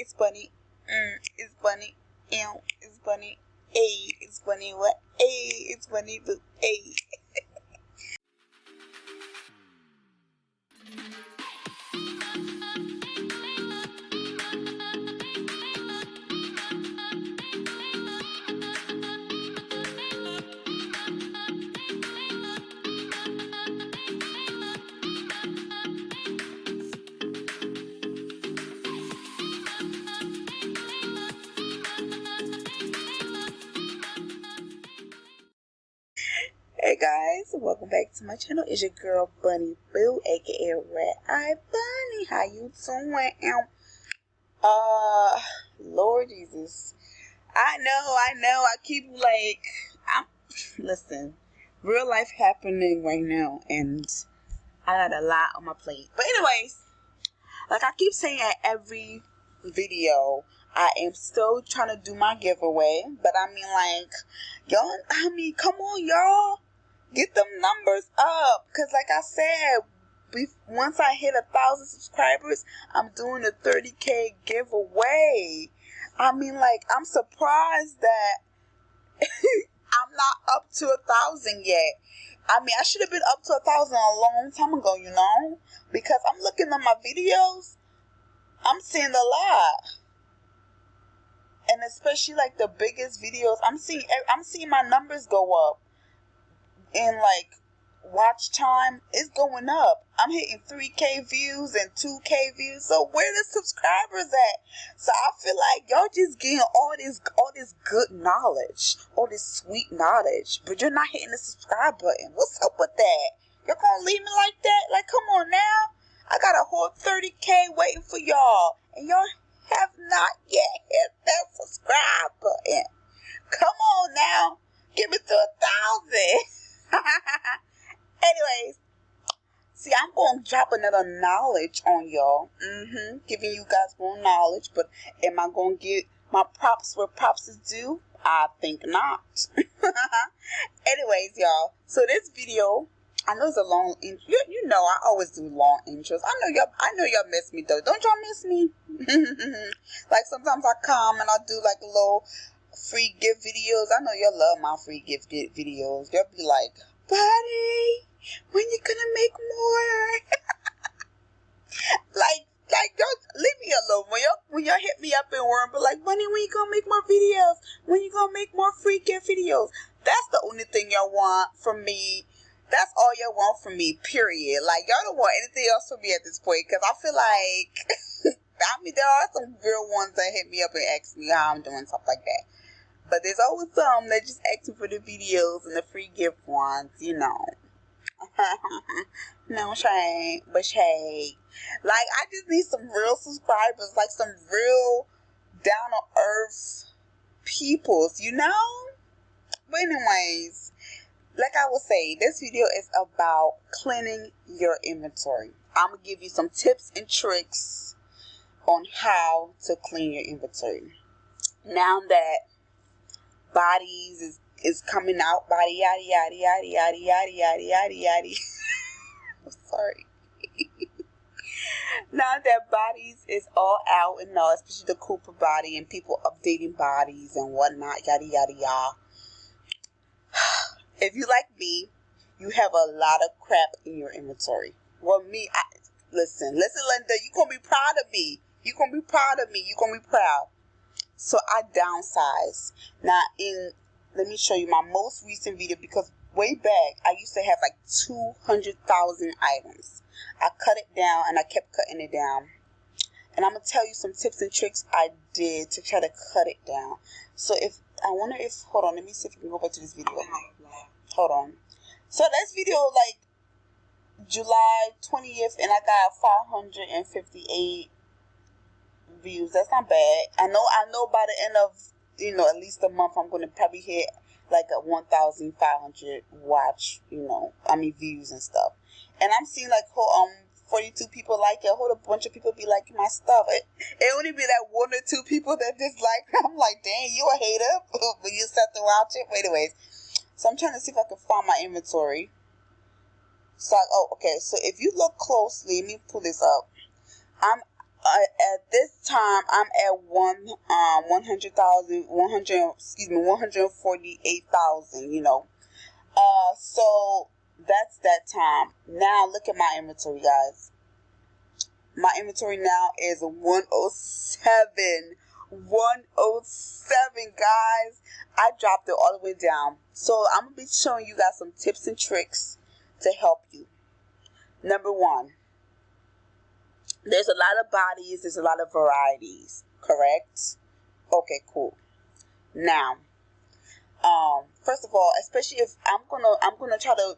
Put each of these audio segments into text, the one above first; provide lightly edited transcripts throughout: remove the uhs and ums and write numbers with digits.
It's funny. It's funny. It's funny. Hey, it's funny. What? Hey, it's funny. But hey. Hey guys, welcome back to my channel. It's your girl Bunny Boo, aka Red Eye Bunny. How you doing? Lord Jesus. I know. I keep listen, real life happening right now, and I got a lot on my plate. But anyways, like I keep saying at every video, I am still trying to do my giveaway. But come on, y'all. Get them numbers up. Because like I said, once I hit 1,000 subscribers, I'm doing a 30K giveaway. I'm surprised that I'm not up to 1,000 yet. I should have been up to 1,000 a long time ago, because I'm looking at my videos, I'm seeing a lot, and especially like the biggest videos, I'm seeing my numbers go up, and like watch time is going up. I'm hitting 3K views and 2K views. So where the subscribers at? So I feel like y'all just getting all this good knowledge, all this sweet knowledge, but you're not hitting the subscribe button. What's up with that? You're gonna leave me like that? Like, come on now. I got a whole 30K waiting for y'all, and y'all have not yet hit that subscribe button. Come on now. Give it to 1,000. Anyways, see, I'm going to drop another knowledge on y'all. Giving you guys more knowledge, but am I going to get my props where props is due? I think not. Anyways, y'all, so this video, I know it's a long intro. You know I always do long intros. I know y'all miss me though. Don't y'all miss me? Like sometimes I come and I do like a little free gift videos. I know y'all love my free gift videos. Y'all be like, buddy, when you gonna make more? like y'all leave me alone. When y'all hit me up and worm, but like, Bunny, when you gonna make more videos? When you gonna make more free gift videos? That's the only thing y'all want from me. That's all y'all want from me, period. Like, y'all don't want anything else from me at this point, because I feel like, there are some real ones that hit me up and ask me how I'm doing, stuff like that. But there's always some that just ask me for the videos and the free gift ones, No shade, but shade. Like, I just need some real subscribers, like some real down-to-earth peoples, But anyways, like I will say, this video is about cleaning your inventory. I'm going to give you some tips and tricks on how to clean your inventory. Now that bodies is coming out, body yada yada yada yada yada yada yada yada. I'm sorry. Now that bodies is all out and all, especially the Cooper body and people updating bodies and whatnot, yada yada yada. If you like me, you have a lot of crap in your inventory. Well, listen, Linda, you're gonna be proud of me. You're gonna be proud of me. You're gonna be proud. So I downsized. Now, let me show you my most recent video, because way back I used to have like 200,000 items. I cut it down and I kept cutting it down. And I'm gonna tell you some tips and tricks I did to try to cut it down. So hold on, let me see if we can go back to this video. Hold on. So this video like July 20th, and I got 558 views. That's not bad. I know by the end of at least a month, I'm going to probably hit like a 1,500 views and stuff. And I'm seeing like 42 people like it. A whole bunch of people be liking my stuff. It only be that one or two people that dislike. I'm like, dang, you a hater, but you set the wild shit. But anyways, so I'm trying to see if I can find my inventory. So okay. So if you look closely, let me pull this up. At this time, I'm at 148,000. So that's that time. Now look at my inventory, guys. My inventory now is 107. 107, guys. I dropped it all the way down. So I'm going to be showing you guys some tips and tricks to help you. Number one, there's a lot of bodies, there's a lot of varieties, correct? Okay, cool. Now, first of all, especially if I'm gonna try to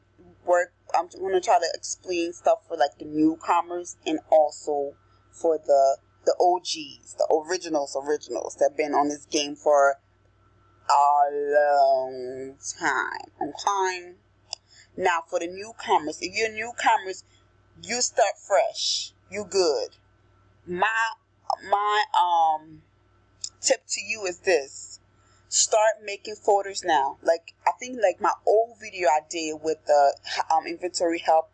explain stuff for like the newcomers and also for the OGs, the originals that have been on this game for a long time. Okay. Now for the newcomers, if you're newcomers, you start fresh. You good. My tip to you is this. Start making folders now. Like, I think like my old video I did with the inventory help,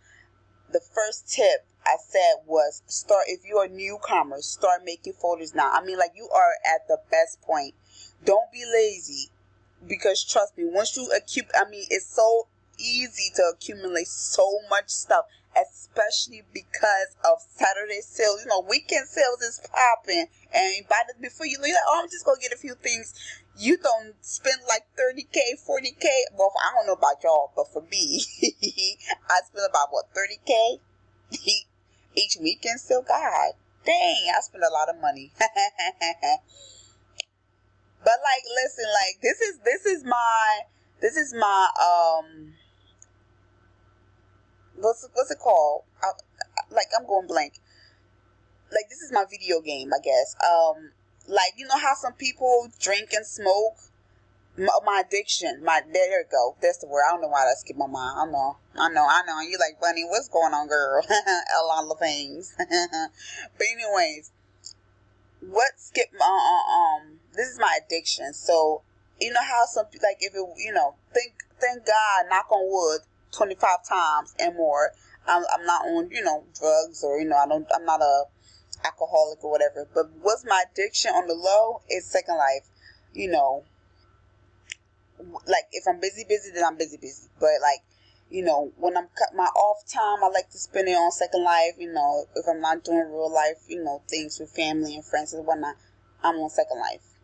the first tip I said was if you're a newcomer, start making folders now. I mean, like, you are at the best point. Don't be lazy, because trust me, once you it's so easy to accumulate so much stuff, especially because of Saturday sales. Weekend sales is popping, and before you leave, like, I'm just gonna get a few things. You don't spend like 30K, 40K. Well, I don't know about y'all, but for me, I spend about 30K each weekend sale. God dang, I spend a lot of money. But like, listen, like, this is my what's it called? I'm going blank. Like, this is my video game, I guess. Like, you know how some people drink and smoke? My addiction. There you go. That's the word. I don't know why that skipped my mind. I know. You like, Bunny, what's going on, girl? A lot of things. But anyways, what skipped this is my addiction. So, you know how some, like, if it, thank God, knock on wood, 25 times and more, I'm not on, drugs, or, I'm not a alcoholic or whatever. But what's my addiction on the low is Second Life. Like, if I'm busy, then I'm busy. But, like, when I'm cut my off time, I like to spend it on Second Life. If I'm not doing real life, things with family and friends and whatnot, I'm on Second Life,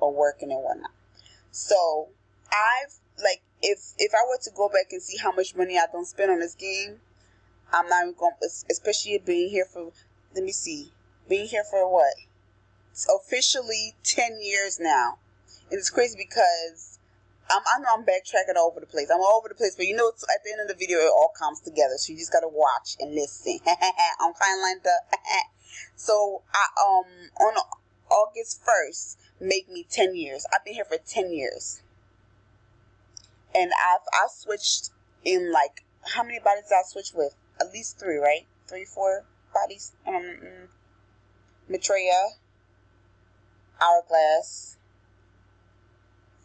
or working and whatnot. So, if I were to go back and see how much money I don't spend on this game, I'm not even going, especially being here for, what? It's officially 10 years now. And it's crazy because I know I'm backtracking all over the place. I'm all over the place, but at the end of the video, it all comes together. So you just got to watch and listen. I'm kind of like the, so on August 1st, make me 10 years. I've been here for 10 years. And I've switched in, like, how many bodies did I switch with? At least 3, right? 3, 4 bodies. Maitreya, Hourglass,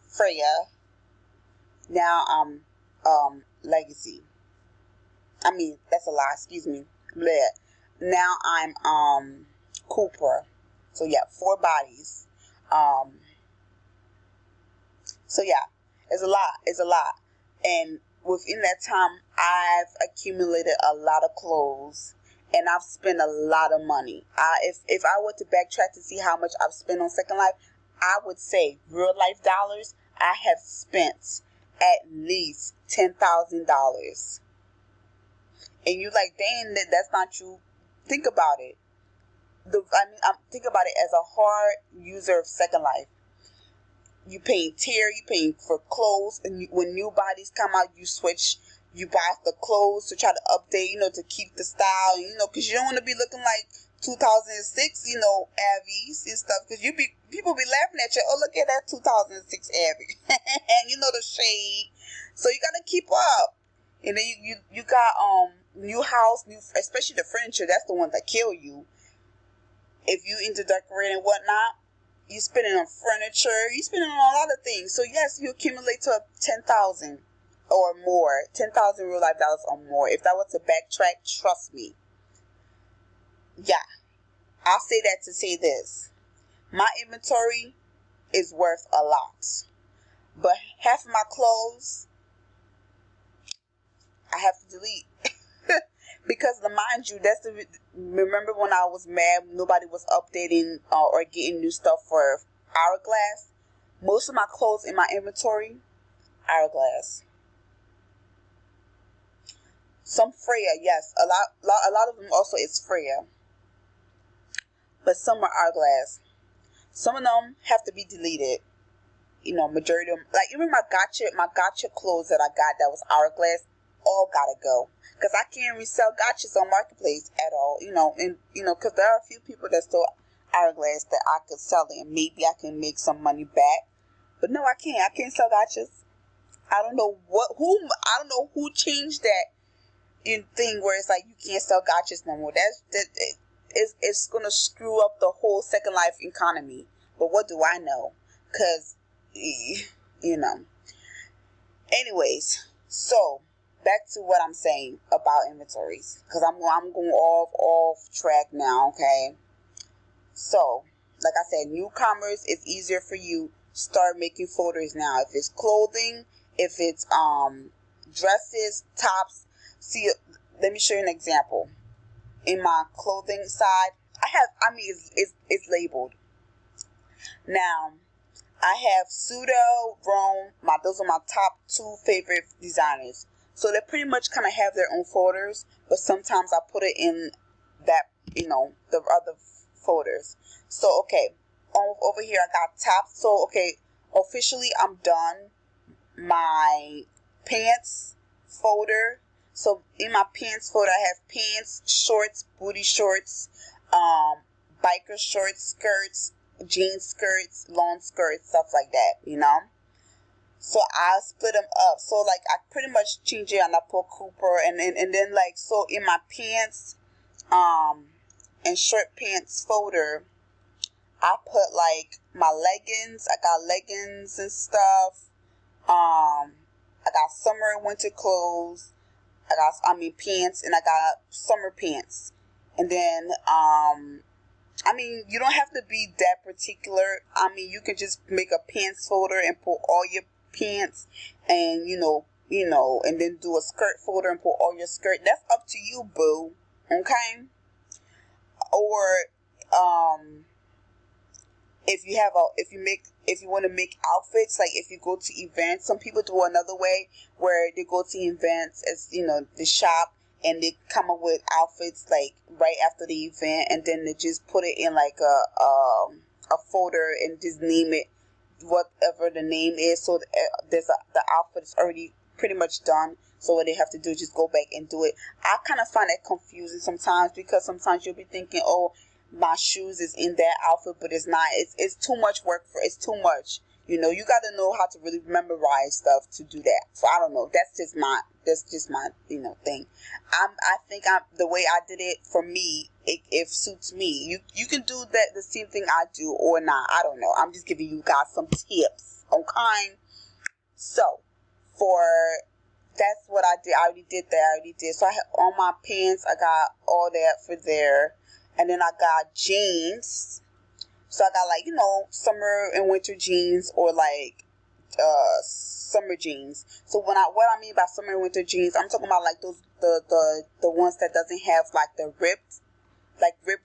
Freya. Now I'm Legacy. I mean, that's a lie. Excuse me. Bleh. Now I'm Cooper. So yeah, 4 bodies. So yeah. It's a lot. And within that time, I've accumulated a lot of clothes, and I've spent a lot of money. If I were to backtrack to see how much I've spent on Second Life, I would say real life dollars, I have spent at least $10,000. And you're like, dang, that's not true. Think about it. Think about it as a hard user of Second Life. You paying tier, you paying for clothes, and when new bodies come out, you switch, you buy the clothes to try to update, to keep the style, because you don't want to be looking like 2006, Abby's and stuff, because people be laughing at you. Oh, look at that 2006 Abby, and the shade. So you gotta keep up, and then you got new house, especially the furniture. That's the one that kill you. If you into decorating and whatnot. You're spending on furniture. You're spending on a lot of things. So yes, you accumulate to 10,000 or more. 10,000 real life dollars or more. If that was to backtrack, trust me. Yeah. I'll say that to say this. My inventory is worth a lot. But half of my clothes, I have to delete. Because mind you, remember when I was mad, nobody was updating or getting new stuff for Hourglass? Most of my clothes in my inventory, Hourglass. Some Freya, yes. A lot of them also is Freya. But some are Hourglass. Some of them have to be deleted. Majority of them, like even my gotcha clothes that I got that was Hourglass, all gotta go. Because I can't resell gotchas on Marketplace at all. Because there are a few people that still Hourglass that I could sell it and maybe I can make some money back. But no, I can't. I can't sell gotchas. I don't know who changed that thing where it's like you can't sell gotchas no more. It's gonna screw up the whole Second Life economy. But what do I know? Because Anyways, so back to what I'm saying about inventories, because I'm going off track now. Okay, so like I said, newcomers, it's easier for you. Start making folders now. If it's clothing, if it's dresses, tops. See, let me show you an example. In my clothing side, it's labeled. Now, I have Pseudo, Rome. Those are my top 2 favorite designers. So they pretty much kind of have their own folders, but sometimes I put it in that, the other folders. So, okay, over here I got tops. So, okay, officially I'm done my pants folder. So in my pants folder, I have pants, shorts, booty shorts, biker shorts, skirts, jean skirts, long skirts, stuff like that, So I split them up. So like I pretty much change it and I put Cooper and then like, so in my pants, and short pants folder, I put like my leggings. I got leggings and stuff. I got summer and winter clothes. Pants, and I got summer pants. And then, you don't have to be that particular. You can just make a pants folder and put all your pants, and and then do a skirt folder and put all your skirt. That's up to you, boo. Okay? Or, if you want to make outfits, like if you go to events, some people do another way where they go to events as the shop, and they come up with outfits like right after the event, and then they just put it in like a folder and just name it whatever the name is. So the outfit is already pretty much done. So what they have to do is just go back and do it. I kind of find that confusing sometimes, because sometimes you'll be thinking, oh, my shoes is in that outfit, but it's not. It's too much work it's too much. You got to know how to really memorize stuff to do that. So I don't know. That's just my thing. I think the way I did it, for me, it suits me. You can do that the same thing I do or not. I don't know. I'm just giving you guys some tips. Okay. So that's what I did. I already did that. So I have all my pants. I got all that for there. And then I got jeans. So I got like, summer and winter jeans, or like summer jeans. So what I mean by summer and winter jeans, I'm talking about like those the ones that doesn't have like the ripped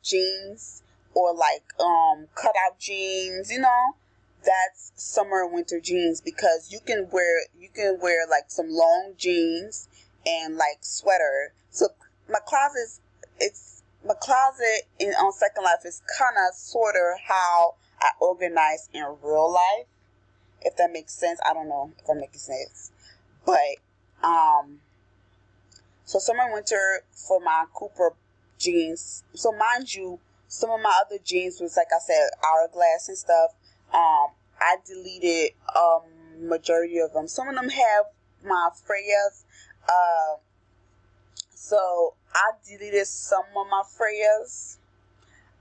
jeans, or like cutout jeans, That's summer and winter jeans, because you can wear like some long jeans and like sweater. So my closet on Second Life is kind of sort of how I organize in real life, if that makes sense. I don't know if I'm making sense, but so summer and winter for my Cooper jeans. So mind you, some of my other jeans was, like I said, Hourglass and stuff. I deleted majority of them. Some of them have my Freyas. So I deleted some of my Freyas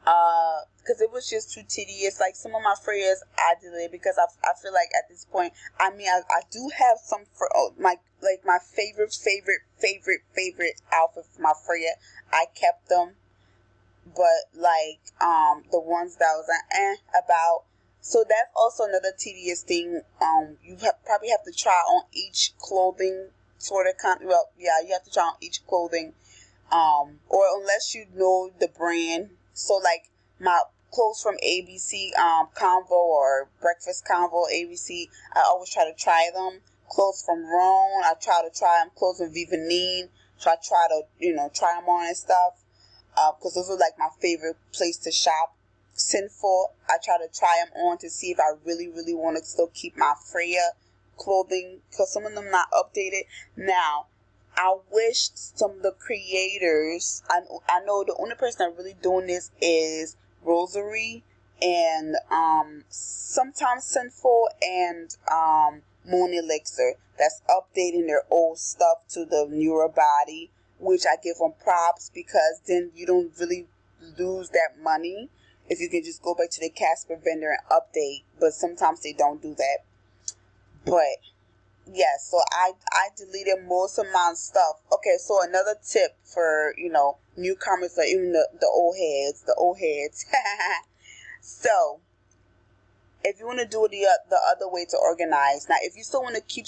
because it was just too tedious. Like some of my Freyas I deleted because I feel like at this point, I do have some for my favorite outfit for my Freya. I kept them. but like the ones that I was like about. So that's also another tedious thing. Probably have to try on each clothing sort of well, yeah, you have to try on each clothing, or unless you know the brand. So like my clothes from ABC Convo or Breakfast Convo ABC, I always try to try them. Clothes from Rhone, I try to try them. Clothes from Vivanine, so I try to try them on and stuff, because those are like my favorite place to shop. Sinful, I try to try them on to see if I really want to still keep my Freya clothing, because some of them not updated now. I wish some of the creators, I know the only person that really doing this is Rosary and sometimes Sinful and Moon Elixir, that's updating their old stuff to the newer body, which I give them props, because then you don't really lose that money if you can just go back to the Casper vendor and update. But sometimes they don't do that. But yes, so I deleted most of my stuff. Okay, so another tip for newcomers, or even the old heads. So if you want to do it the other way to organize, now if you still want to keep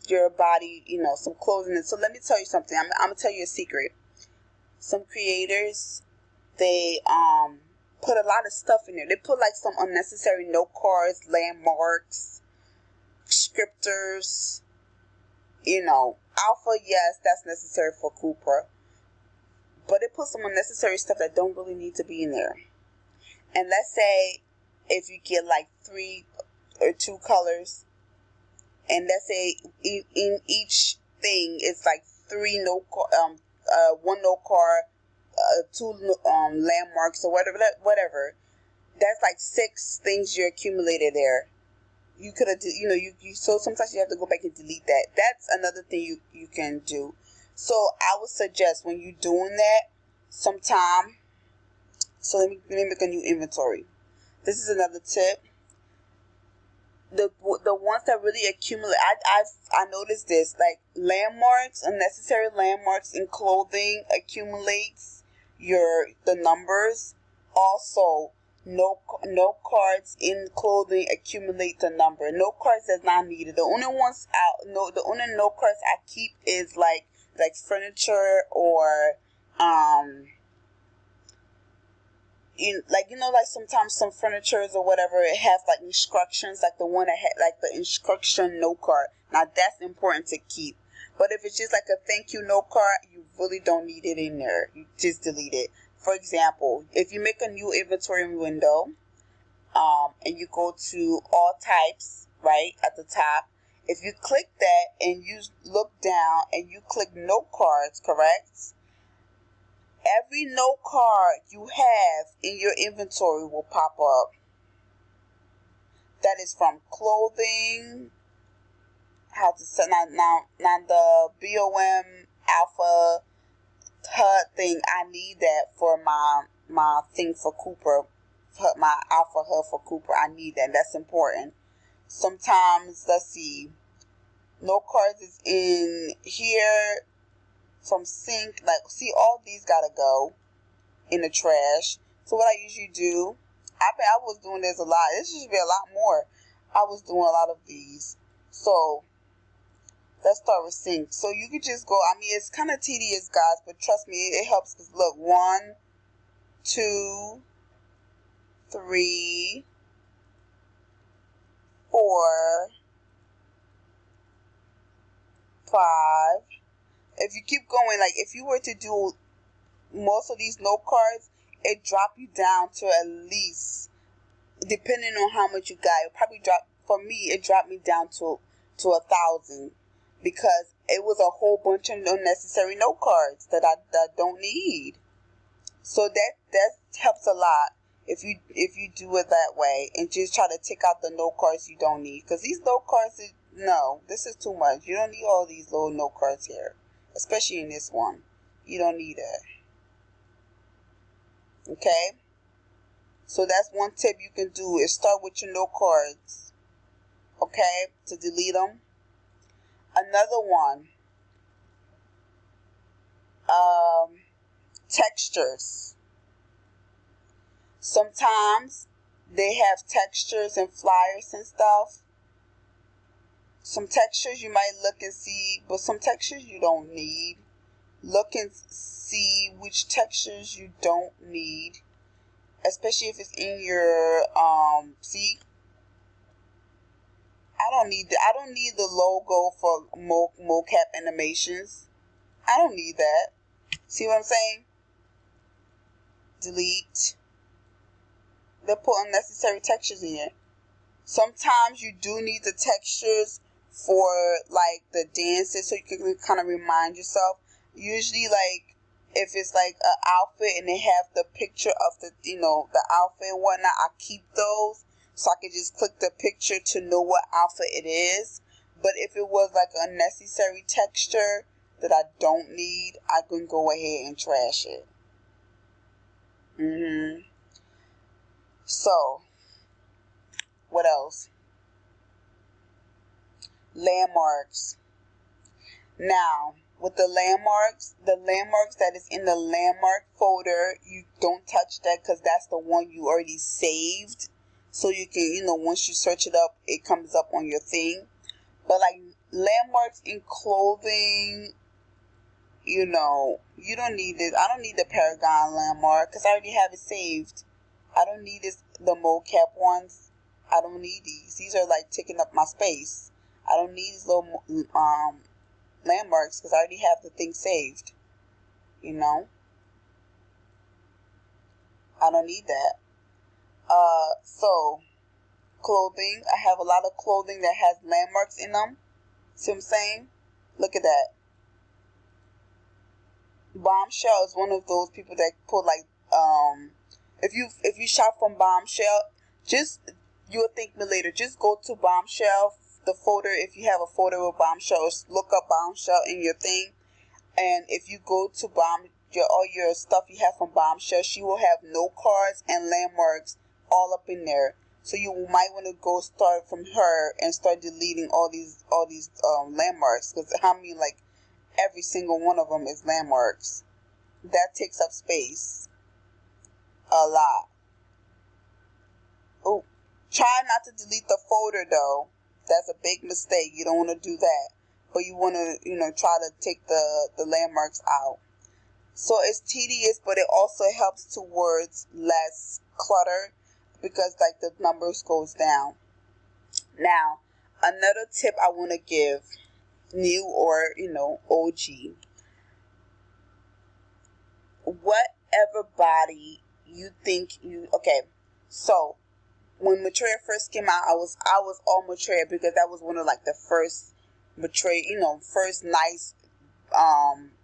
your body, some clothing. So let me tell you something. I'm gonna tell you a secret. Some creators, they put a lot of stuff in there. They put like some unnecessary note cards, landmarks, scripters. Alpha, yes, that's necessary for Cooper, but it put some unnecessary stuff that don't really need to be in there. And let's say if you get like 3 or 2 colors, and let's say in each thing it's like 3 note, 1 note card, 2 landmarks, or whatever. That's like 6 things you accumulated there. You could have, so sometimes you have to go back and delete that. That's another thing you can do. So I would suggest when you're doing that, sometime. So let me make a new inventory. This is another tip. The ones that really accumulate, I noticed this, like landmarks, unnecessary landmarks in clothing accumulates the numbers. Also, no cards in clothing accumulate the number. No cards that's not needed. The only no cards I keep is like furniture, or like sometimes some furnitures or whatever, it has like instructions, like the one that had like the instruction note card. Now that's important to keep. But if it's just like a thank you note card, you really don't need it in there. You just delete it. For example, if you make a new inventory window, and you go to all types, right at the top, if you click that and you look down and you click note cards, correct? Every note card you have in your inventory will pop up. That is from clothing. How to set now the BOM Alpha HUD thing. I need that for my thing for Cooper, my Alpha HUD for Cooper. I need that. That's important. Sometimes, let's see, note cards is in here from sync. Like, see, all these gotta go in the trash. So what I usually do, I was doing this a lot. This should be a lot more. I was doing a lot of these. So let's start with sync. So you could just go. I mean, it's kind of tedious, guys, but trust me, it helps. Cause look, 1, 2, 3, 4, 5. If you keep going, like if you were to do most of these note cards, it drop you down to at least, depending on how much you got, it probably dropped, for me, it dropped me down to 1,000, because it was a whole bunch of unnecessary note cards that I don't need. So that helps a lot if you do it that way, and just try to take out the note cards you don't need, because these note cards, no, this is too much. You don't need all these little note cards here, especially in this one. You don't need it. Okay, so that's one tip you can do, is start with your note cards, okay, to delete them. Another one, textures. Sometimes they have textures and flyers and stuff. Some textures you might look and see, but some textures you don't need. Look and see which textures you don't need, especially if it's in your see. I don't need the logo for mocap animations. I don't need that. See what I'm saying? Delete. They put unnecessary textures in here. Sometimes you do need the textures for like the dances, so you can kind of remind yourself. Usually, like if it's like an outfit and they have the picture of the the outfit and whatnot, I keep those so I can just click the picture to know what outfit it is. But if it was like a necessary texture that I don't need, I can go ahead and trash it. So, what else? Landmarks. Now, with the landmarks that is in the landmark folder, you don't touch that because that's the one you already saved. So you can, once you search it up, it comes up on your thing. But like landmarks in clothing, you don't need it. I don't need the Paragon landmark because I already have it saved. I don't need the mocap ones. I don't need these. These are like taking up my space. I don't need these little landmarks because I already have the thing saved. I don't need that. So clothing. I have a lot of clothing that has landmarks in them. See what I'm saying? Look at that. Bombshell is one of those people that put like if you shop from Bombshell, you will thank me later. Just go to Bombshell, the folder. If you have a folder with Bombshell, look up Bombshell in your thing. And if you go to all your stuff you have from Bombshell, she will have note cards and landmarks all up in there. So you might want to go start from her and start deleting all these landmarks, because like every single one of them is landmarks. That takes up space a lot. Oh, try not to delete the folder though. That's a big mistake. You don't want to do that. But you want to, try to take the landmarks out. So it's tedious, but it also helps towards less clutter because like the numbers goes down. Now, another tip I want to give, new or, OG. Whatever body you think okay, so when Maitreya first came out, I was all Maitreya because that was one of like the first Maitreya, first nice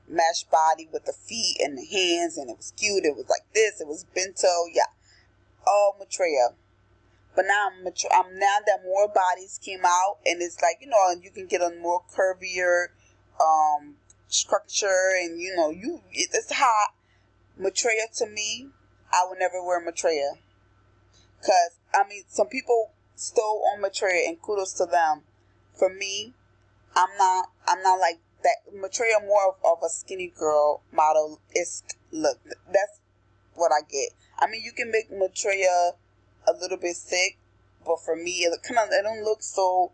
mesh body with the feet and the hands, and it was cute. It was like this. It was bento. Yeah, all Maitreya. But now now that more bodies came out, and it's like you can get a more curvier structure, and it's hot. Maitreya to me, I would never wear Maitreya. Because, some people still own Maitreya, and kudos to them. For me, I'm not like that. Maitreya more of a skinny girl model. Look, that's what I get. You can make Maitreya a little bit thick, but for me, it don't look so,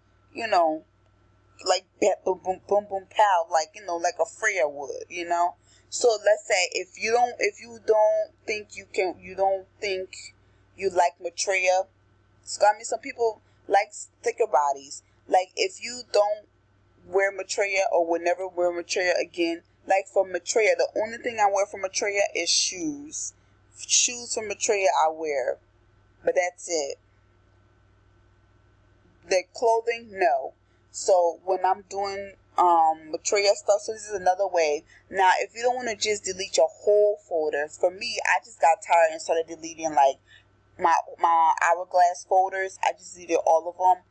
like boom, boom, boom, boom, pow, like, like a Freya would, So let's say if you don't think you like Maitreya. So, some people like thicker bodies. Like, if you don't wear Maitreya or will never wear Maitreya again, like for Maitreya, the only thing I wear for Maitreya is shoes. Shoes for Maitreya I wear, but that's it. The clothing, no. So when I'm doing Maitreya stuff, so this is another way. Now, if you don't want to just delete your whole folder, for me, I just got tired and started deleting like my hourglass folders. I just deleted all of them.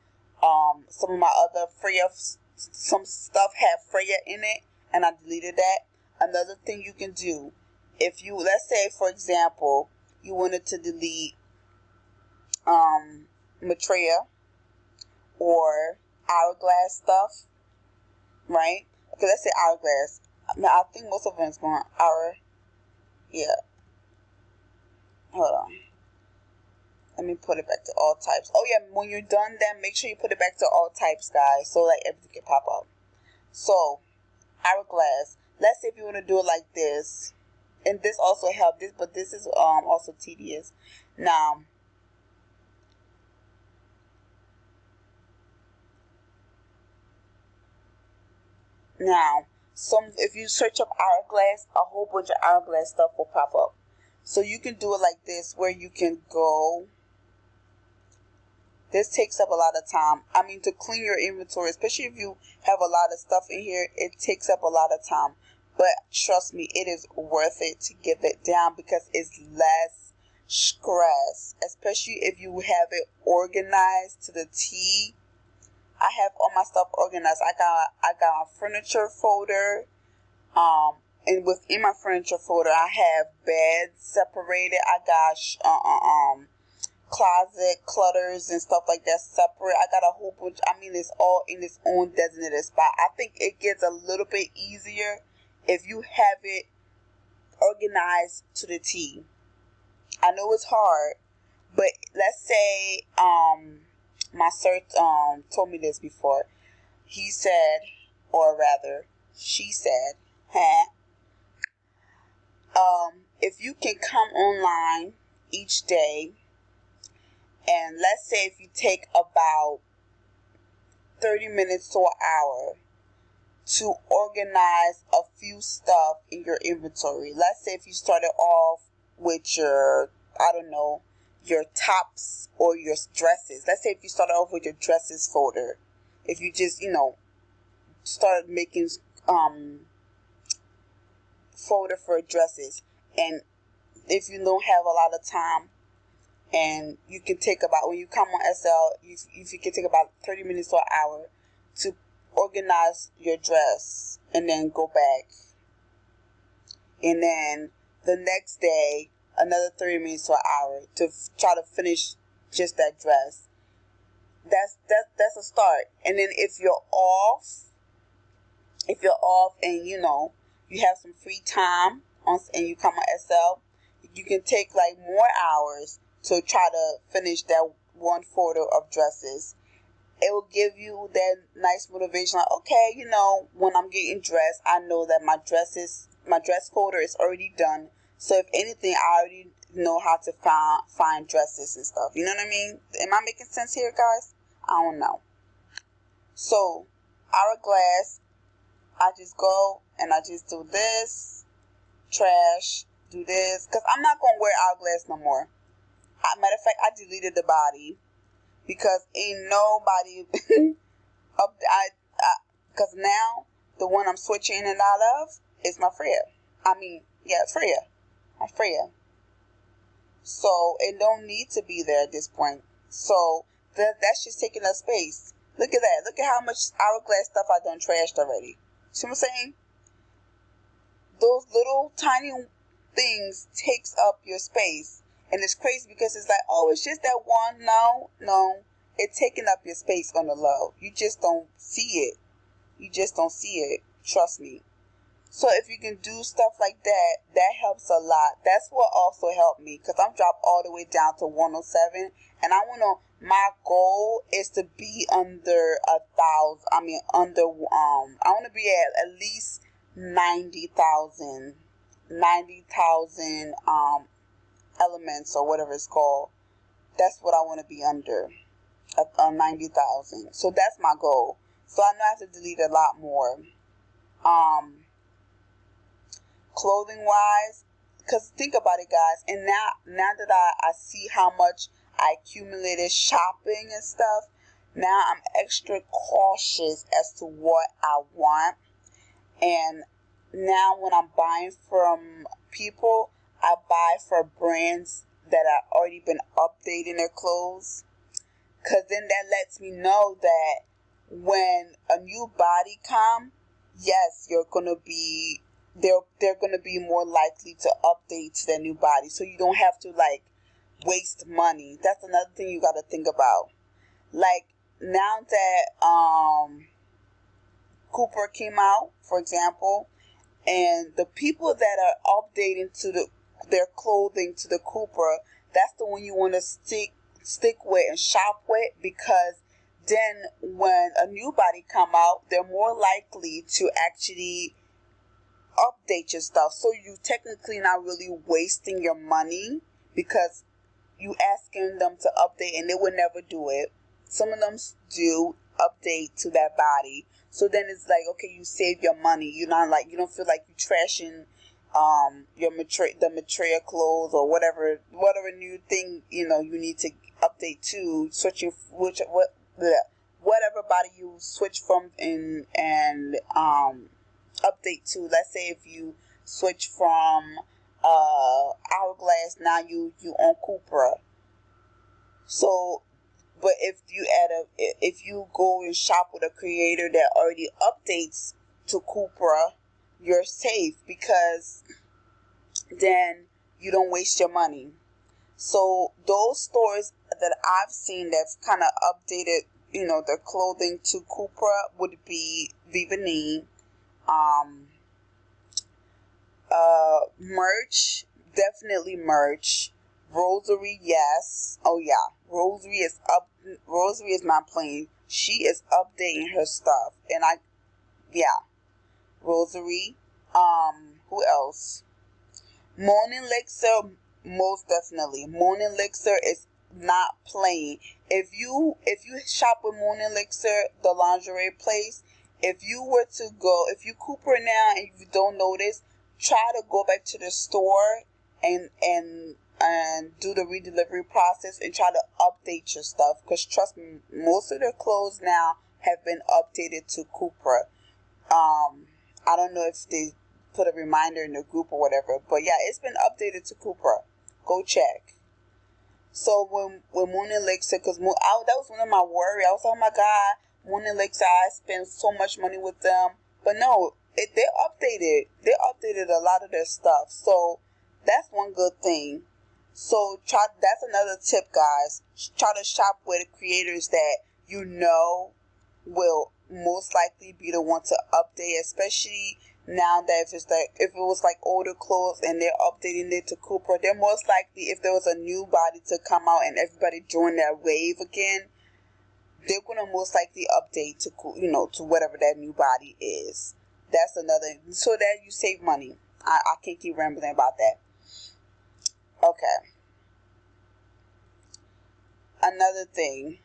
Some of my other Freya, some stuff had Freya in it, and I deleted that. Another thing you can do, if you, let's say for example, you wanted to delete Maitreya or hourglass stuff, right? Okay, let's say hourglass. I think most of them is going hour. Yeah. Hold on. Let me put it back to all types. Oh yeah, when you're done then make sure you put it back to all types, guys, so like everything can pop up. So hourglass. Let's say if you want to do it like this, and this also helps this, but this is also tedious. Now if you search up hourglass, a whole bunch of hourglass stuff will pop up. So you can do it like this, where you can go. This takes up a lot of time. I mean, to clean your inventory, especially if you have a lot of stuff in here, it takes up a lot of time. But trust me, it is worth it to get it down because it's less stress, especially if you have it organized to the T. I have all my stuff organized. I got a furniture folder, and within my furniture folder, I have beds separated. I got closet clutters and stuff like that separate. I got a whole bunch. I mean, it's all in its own designated spot. I think it gets a little bit easier if you have it organized to the T. I know it's hard, but let's say my cert told me this before. He said, or rather, she said, if you can come online each day, and let's say if you take about 30 minutes to an hour to organize a few stuff in your inventory. Let's say if you started off with your, I don't know, your tops or your dresses. Let's say if you started off with your dresses folder. If you just, started making folder for dresses, and if you don't have a lot of time, and you can take about, when you come on SL, if you can take about 30 minutes to an hour to organize your dress, and then go back, and then the next day another 30 minutes to an hour to try to finish just that dress. That's a start. And then if you're off and you have some free time and you come on SL, you can take like more hours to try to finish that one folder of dresses. It will give you that nice motivation, like, okay, when I'm getting dressed, I know that my dress folder is already done. So if anything, I already know how to find dresses and stuff. You know what I mean? Am I making sense here, guys? I don't know. So hourglass, I just go and I just do this, trash, do this, because I'm not going to wear hourglass no more. Matter of fact, I deleted the body because ain't nobody up. Because now the one I'm switching in and out of is my Freya. Freya. My Freya. So it don't need to be there at this point. So that's just taking up space. Look at that. Look at how much hourglass stuff I done trashed already. See what I'm saying? Those little tiny things takes up your space. And it's crazy because it's like, oh, it's just that one. No. It's taking up your space on the low. You just don't see it. Trust me. So if you can do stuff like that, that helps a lot. That's what also helped me because I'm dropped all the way down to 107. And my goal is to be under 1,000. I want to be at least 90,000 elements or whatever it's called. That's what I want to be under, 90,000. So that's my goal. So I know I have to delete a lot more. Clothing wise, because think about it, guys, and now that I see how much I accumulated shopping and stuff, now I'm extra cautious as to what I want. And now when I'm buying from people, I buy for brands that have already been updating their clothes, because then that lets me know that when a new body comes, yes, they're gonna be more likely to update to their new body, so you don't have to like waste money. That's another thing you got to think about. Like now that Cooper came out, for example, and the people that are updating to their clothing to the Cooper, that's the one you want to stick stick with and shop with, because then when a new body come out, they're more likely to actually update your stuff. So you technically not really wasting your money, because you asking them to update and they would never do it. Some of them do update to that body. So then it's like, okay, you save your money. You're not like, you don't feel like you're trashing the material clothes or whatever new thing, you need to update to, switching whatever body you switch from and update to. Let's say if you switch from Hourglass, now you on Cupra. So, but if you go and shop with a creator that already updates to Cupra, you're safe, because then you don't waste your money. So those stores that I've seen that's kind of updated, their clothing to Cupra would be Vivanine. Merch, definitely merch. Rosary, yes. Oh yeah, Rosary is not playing. She is updating her stuff, and Rosary. Who else? Morning Elixir, most definitely. Morning Elixir is not playing. If you shop with Morning Elixir, the lingerie place, if you Cooper now and you don't notice, try to go back to the store and do the redelivery process and try to update your stuff. Because trust me, most of their clothes now have been updated to Cooper. I don't know if they put a reminder in the group or whatever, but yeah, it's been updated to Cooper. Go check. So when Moon Elixir, because that was one of my worry. I was like, oh my god, Moon Elixir, I spend so much money with them, but no, they updated. They updated a lot of their stuff, so that's one good thing. So that's another tip, guys. Try to shop with creators that will most likely be the one to update, especially now that if it was like older clothes and they're updating it to Cooper, they're most likely, if there was a new body to come out and everybody join that wave again, they're gonna most likely update to to whatever that new body is. That's another, so that you save money. I can't keep rambling about that. Okay. Another thing.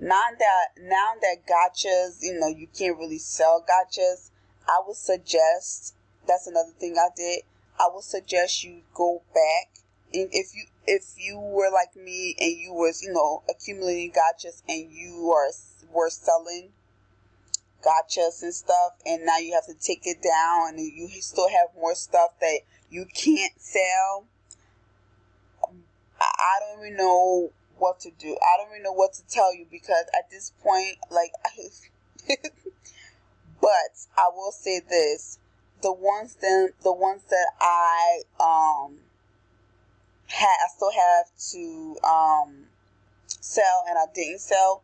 Now that gotchas, you can't really sell gotchas, I would suggest, that's another thing I did, I would suggest you go back, and if you were like me and you was, accumulating gotchas and you were selling gotchas and stuff, and now you have to take it down and you still have more stuff that you can't sell, I don't even know what to do. I don't even know what to tell you, because at this point, like, but I will say this: the ones that I still have to sell and I didn't sell.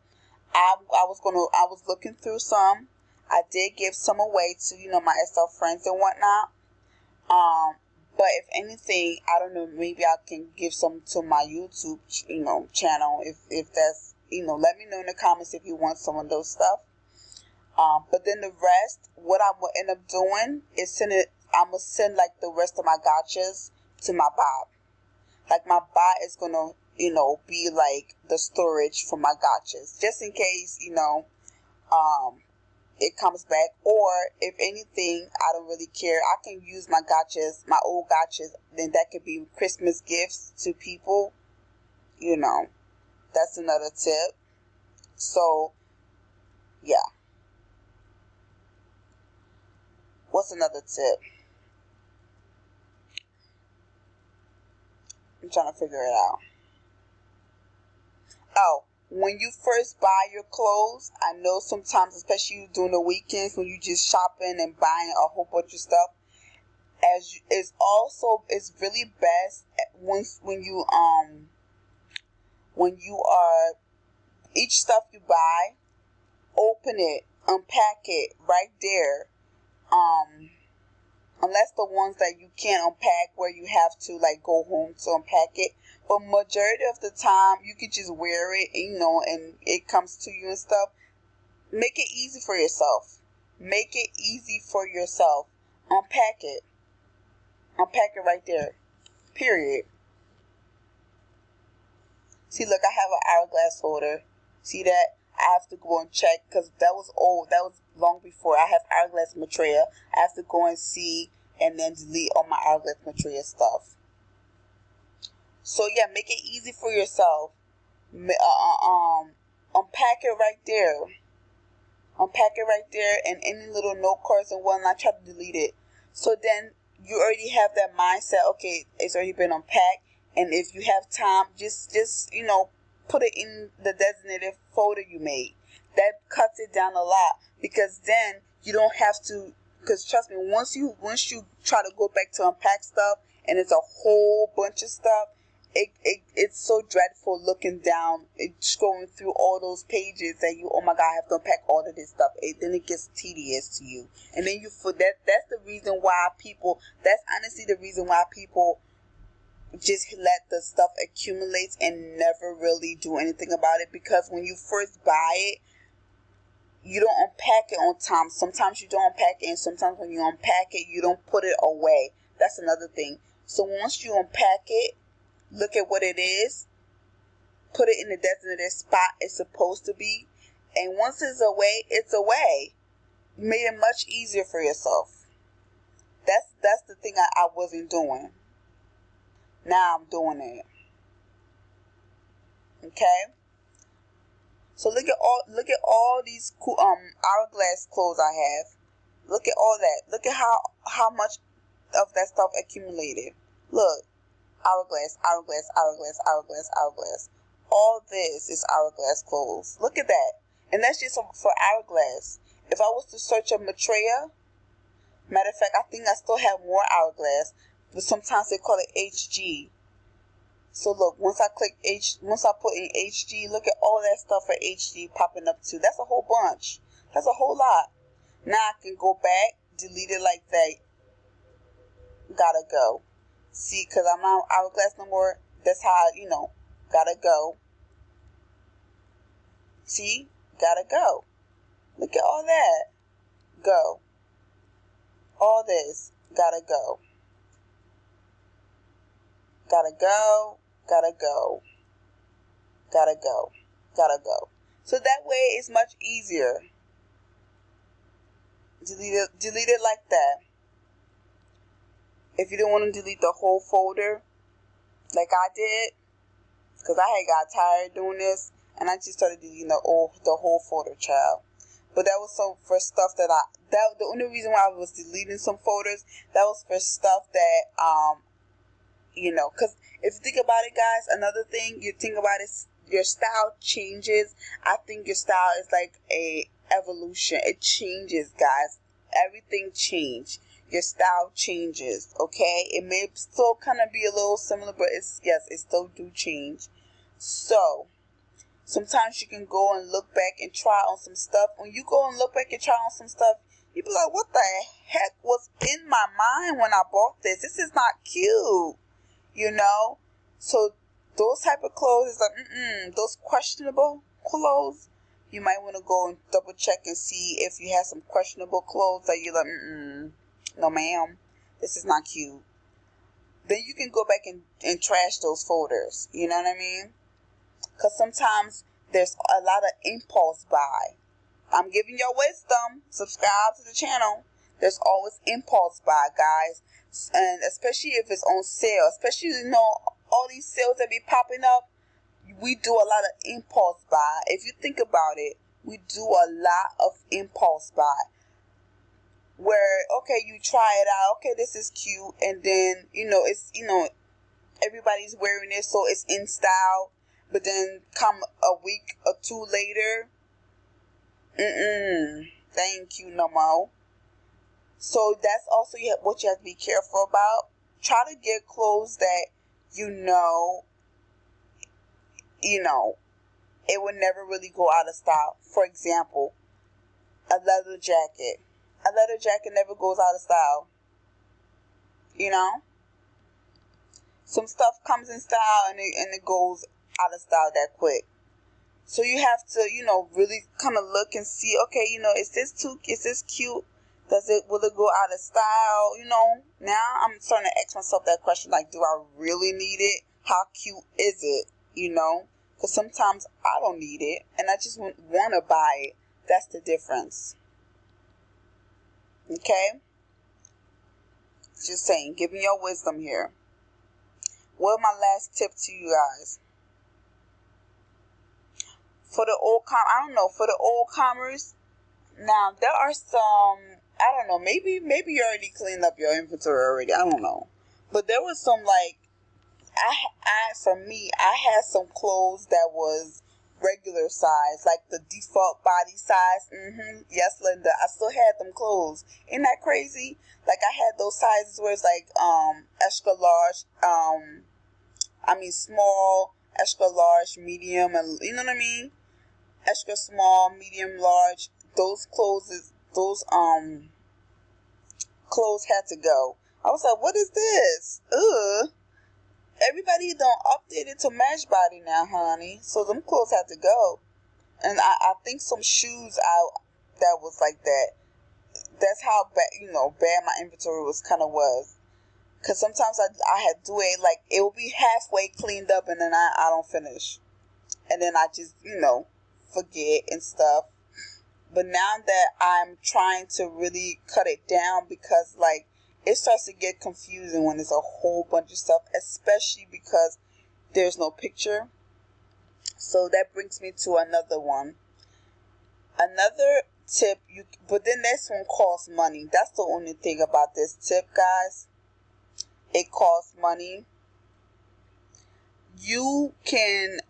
I was looking through some. I did give some away to my SL friends and whatnot. But if anything, I don't know, maybe I can give some to my YouTube, channel. If that's, let me know in the comments if you want some of those stuff. But then the rest, what I will end up doing is I'm going to send like the rest of my gotchas to my bot. Like my bot is going to, be like the storage for my gotchas. Just in case, it comes back, or if anything, I don't really care. I can use my gotchas, my old gotchas, then that could be Christmas gifts to people. That's another tip. So, yeah. What's another tip? I'm trying to figure it out. Oh, when you first buy your clothes, I know sometimes, especially during the weekends when you just shopping and buying a whole bunch of stuff, it's really best when you are, each stuff you buy, open it, unpack it right there, unless the ones that you can't unpack where you have to like go home to unpack it. But majority of the time you can just wear it, and it comes to you and stuff. Make it easy for yourself. Make it easy for yourself. Unpack it. Unpack it right there. Period. See, look, I have an hourglass holder. See that? I have to go and check because that was old. That was long before. I have hourglass Maitreya. I have to go and see and then delete all my hourglass Maitreya stuff. So yeah, make it easy for yourself. Unpack it right there. Unpack it right there, and any little note cards and whatnot, try to delete it. So then you already have that mindset. Okay, it's already been unpacked, and if you have time, just put it in the designated folder you made. That cuts it down a lot, because then you don't have to. Because trust me, once you try to go back to unpack stuff, and it's a whole bunch of stuff, it's so dreadful looking down, scrolling through all those pages that you, oh my God, I have to unpack all of this stuff. Then it gets tedious to you. And then that's the reason why that's honestly the reason why people just let the stuff accumulate and never really do anything about it. Because when you first buy it, you don't unpack it on time. Sometimes you don't unpack it, and sometimes when you unpack it, you don't put it away. That's another thing. So once you unpack it, look at what it is, put it in the designated spot it's supposed to be, and once it's away, it's away. You made it much easier for yourself. That's the thing I wasn't doing. Now I'm doing it. Okay? So look at all these cool hourglass clothes I have. Look at all that. Look at how much of that stuff accumulated. Look. Hourglass, hourglass, hourglass, hourglass, hourglass. All this is hourglass clothes. Look at that. And that's just for hourglass. If I was to search a Maitreya, matter of fact, I think I still have more hourglass, but sometimes they call it HG. So look, once I put in HG, look at all that stuff for HG popping up too. That's a whole bunch. That's a whole lot. Now I can go back, delete it like that. Gotta go. See, because I'm not hourglass no more. That's how, gotta go. See? Gotta go. Look at all that. Go. All this. Gotta go. Gotta go. Gotta go. Gotta go. Gotta go. So that way it's much easier. Delete it like that. If you don't want to delete the whole folder, like I did, because I had got tired doing this, and I just started deleting the whole folder, child. But that was for stuff the only reason why I was deleting some folders, that was for stuff that, because if you think about it, guys, another thing you think about is your style changes. I think your style is like a evolution. It changes, guys. Everything changes. Your style changes, okay? It may still kind of be a little similar, but it still do change. So, sometimes you can go and look back and try on some stuff. When you go and look back and try on some stuff, you be like, what the heck was in my mind when I bought this? This is not cute, So, those type of clothes is like, those questionable clothes, you might want to go and double check and see if you have some questionable clothes that you're like, no ma'am, this is not cute. Then you can go back and trash those folders. You know what I mean? Because sometimes there's a lot of impulse buy. I'm giving you wisdom. Subscribe to the channel. There's always impulse buy, guys. And especially if it's on sale. Especially, all these sales that be popping up. We do a lot of impulse buy. If you think about it, we do a lot of impulse buy. Where, okay, you try it out, okay, this is cute, and then, it's, everybody's wearing it, so it's in style, but then come a week or two later, thank you, no more. So that's also what you have to be careful about. Try to get clothes that, it would never really go out of style. For example, a leather jacket. A leather jacket never goes out of style. you know. Some stuff comes in style and it goes out of style that quick. So you have to, really kind of look and see, okay, is this cute? Will it go out of style? Now I'm starting to ask myself that question, like, do I really need it? How cute is it? Because sometimes I don't need it and I just want to buy it. That's the difference. Okay? Just saying, give me your wisdom here. What my last tip to you guys? For the old commerce, now there are some, I don't know, maybe you already cleaned up your inventory already, I don't know. But there was some, like, for me, I had some clothes that was regular size, like the default body size. Yes, Linda, I still had them clothes. Isn't that crazy? Like, I had those sizes where it's like extra large, small, extra large, medium, and you know what I mean? Extra small, medium, large. Those clothes had to go. I was like, what is this? Ugh. Everybody don't update it to match body now, honey. So them clothes had to go. And I think some shoes out that was like that. That's how bad my inventory was. Because sometimes I had to do it, like, it will be halfway cleaned up and then I don't finish. And then I just, forget and stuff. But now that I'm trying to really cut it down, because, like, it starts to get confusing when there's a whole bunch of stuff, especially because there's no picture. So that brings me to another one. Another tip, but then this one costs money. That's the only thing about this tip, guys. It costs money. You can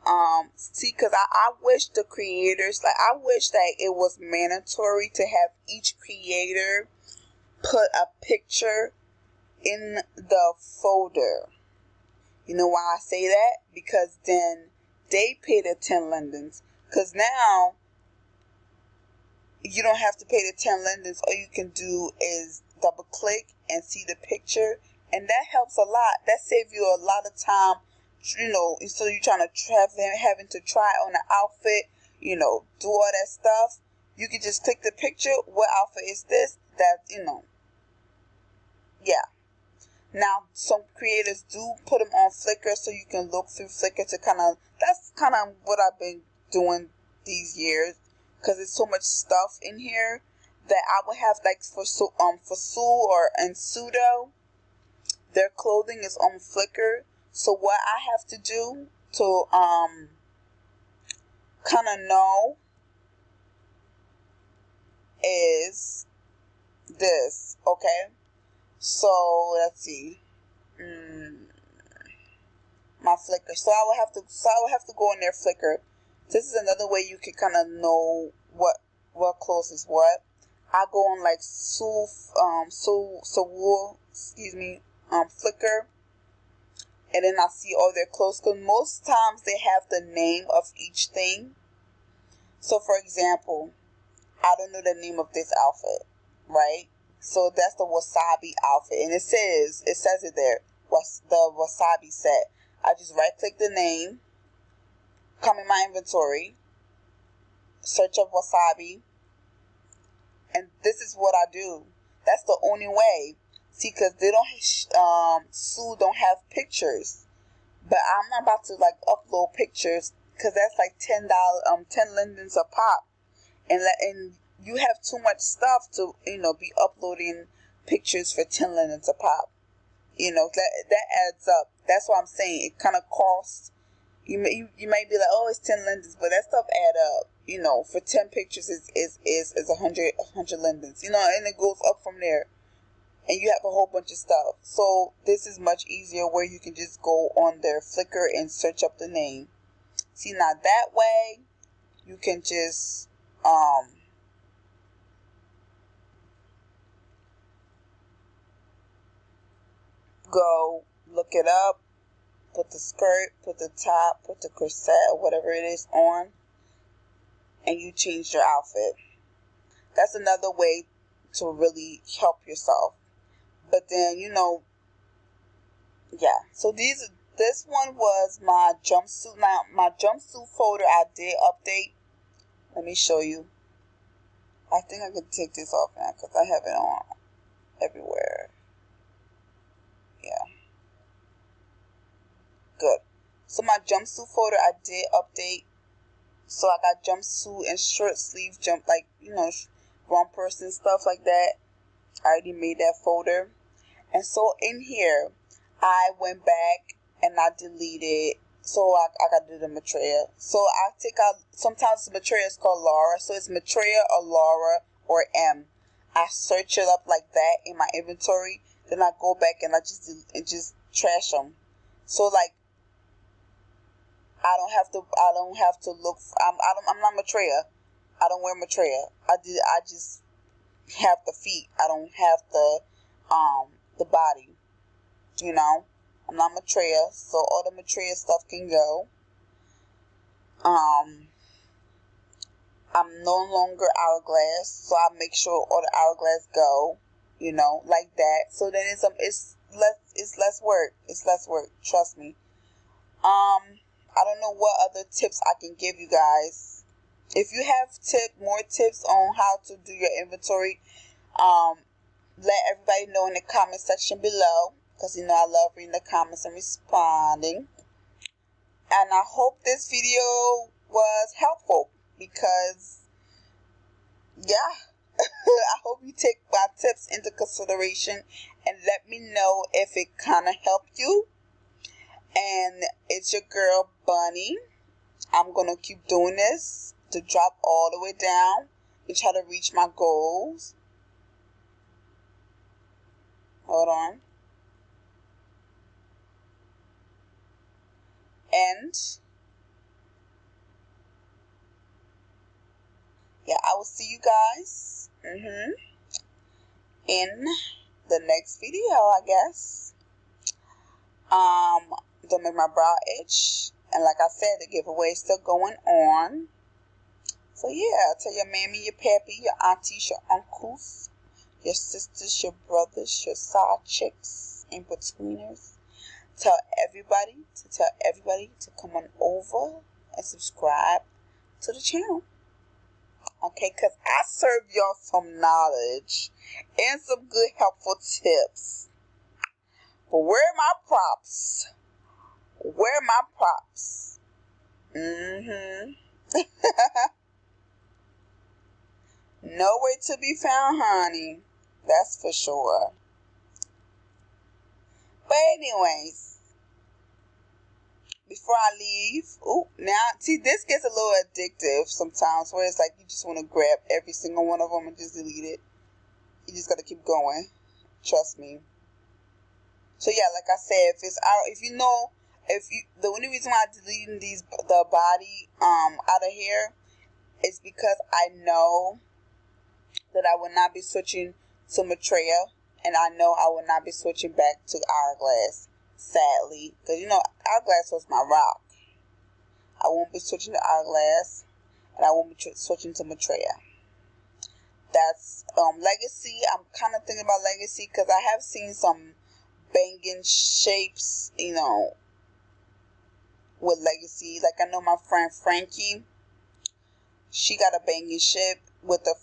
see, because I wish the creators, like, I wish that it was mandatory to have each creator put a picture in the folder. You know why I say that? Because then they pay the 10 lindens. Because now you don't have to pay the 10 lindens. All you can do is double click and see the picture, and that helps a lot. That saves you a lot of time. Instead of you trying to having to try on an outfit, do all that stuff, you can just click the picture. What outfit is this? Yeah. Now, some creators do put them on Flickr, so you can look through Flickr to that's kind of what I've been doing these years, because there's so much stuff in here that I would have, like, for Sue and Pseudo, their clothing is on Flickr. So what I have to do to kind of know is this, okay? So let's see, my Flickr. So I would have to go in their Flickr. This is another way you can kind of know what clothes is what. I go on, like, Flickr. And then I see all their clothes, because most times they have the name of each thing. So, for example, I don't know the name of this outfit, right? So that's the wasabi outfit, and it says it there, what's the wasabi set. I just right click the name, come in my inventory, search up wasabi, and this is what I do. That's the only way. See, because they Sue don't have pictures. But I'm not about to, like, upload pictures, because that's like $10, 10 lindens a pop. And you have too much stuff to, be uploading pictures for 10 lindens a pop. That adds up. That's what I'm saying. It kind of costs. You might be like, oh, it's 10 lindens, but that stuff add up. For 10 pictures is 100 lindens. And it goes up from there. And you have a whole bunch of stuff. So this is much easier, where you can just go on their Flickr and search up the name. See, now that way you can just go look it up, put the skirt, put the top, put the corset, or whatever it is on, and you change your outfit. That's another way to really help yourself. But then, yeah. So this one was my jumpsuit. Now my jumpsuit folder I did update. Let me show you. I think I could take this off now because I have it on everywhere. Yeah. Good. So my jumpsuit folder I did update. So I got jumpsuit and short sleeve like rompers and stuff like that. I already made that folder. And so in here I went back and I deleted. So I got to do the Maitreya. So I take out, sometimes the Maitreya is called Laura. So it's Maitreya or Laura or M. I search it up like that in my inventory. Then I go back and I just trash them. So like I don't have to look. I'm not Maitreya. I don't wear Maitreya. I just have the feet. I don't have the body. You know, I'm not Maitreya, so all the Maitreya stuff can go. I'm no longer Hourglass, so I make sure all the Hourglass go. You know, like that. So then it's less work. It's less work. Trust me. I don't know what other tips I can give you guys. If you have more tips on how to do your inventory, let everybody know in the comment section below, because I love reading the comments and responding. And I hope this video was helpful, because yeah, I hope you take my tips into consideration and let me know if it kind of helped you. And it's your girl Bunny. I'm going to keep doing this to drop all the way down and try to reach my goals. Hold on. And yeah, I will see you guys in the next video, I guess. Don't make my brow itch. And like I said, the giveaway is still going on. So yeah, tell your mammy, your pappy, your aunties, your uncles, your sisters, your brothers, your side chicks, in betweeners. Tell everybody to come on over and subscribe to the channel. Okay, because I serve y'all some knowledge and some good helpful tips. But where are my props? Where are my props? Nowhere to be found, honey. That's for sure. But anyways, before I leave, now, see, this gets a little addictive sometimes, where it's like you just want to grab every single one of them and just delete it. You just got to keep going. Trust me. So yeah, like I said, the only reason why I'm deleting the body out of here is because I know that I will not be switching to Maitreya, and I know I will not be switching back to Hourglass, sadly, because Hourglass was my rock. I won't be switching to Hourglass, and I won't be switching to Maitreya. That's Legacy. I'm kind of thinking about Legacy because I have seen some banging shapes, with Legacy. Like I know my friend Frankie, she got a banging shape with the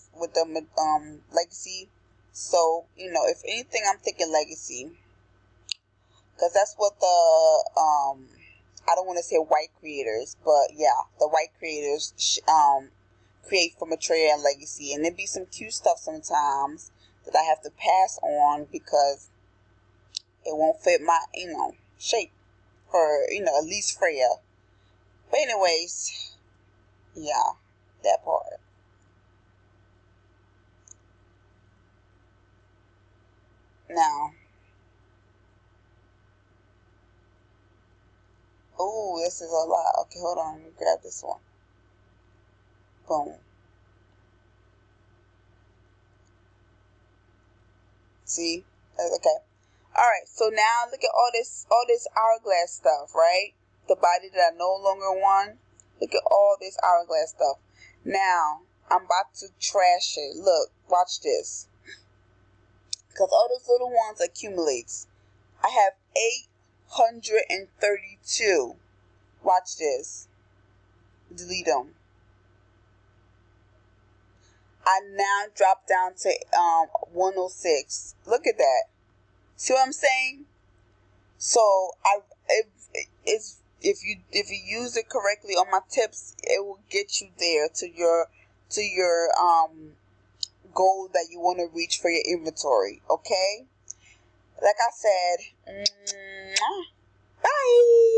Legacy. So if anything, I'm thinking Legacy, because that's what the I don't want to say white creators, but yeah, the white creators create for Maitreya and Legacy, and there be some cute stuff sometimes that I have to pass on because it won't fit my shape, or at least Freya. But anyways, yeah, that part. Now, oh, this is a lot. Okay, hold on, let me grab this one. Boom. See? Okay. Alright, so now look at all this Hourglass stuff, right? The body that I no longer want. Look at all this Hourglass stuff. Now, I'm about to trash it. Look, watch this. Because all those little ones accumulates. I have 132. Watch this. Delete them. I now drop down to 106. Look at that. See what I'm saying? So if you use it correctly on my tips, it will get you there to your goal that you want to reach for your inventory. Okay? Like I said, bye.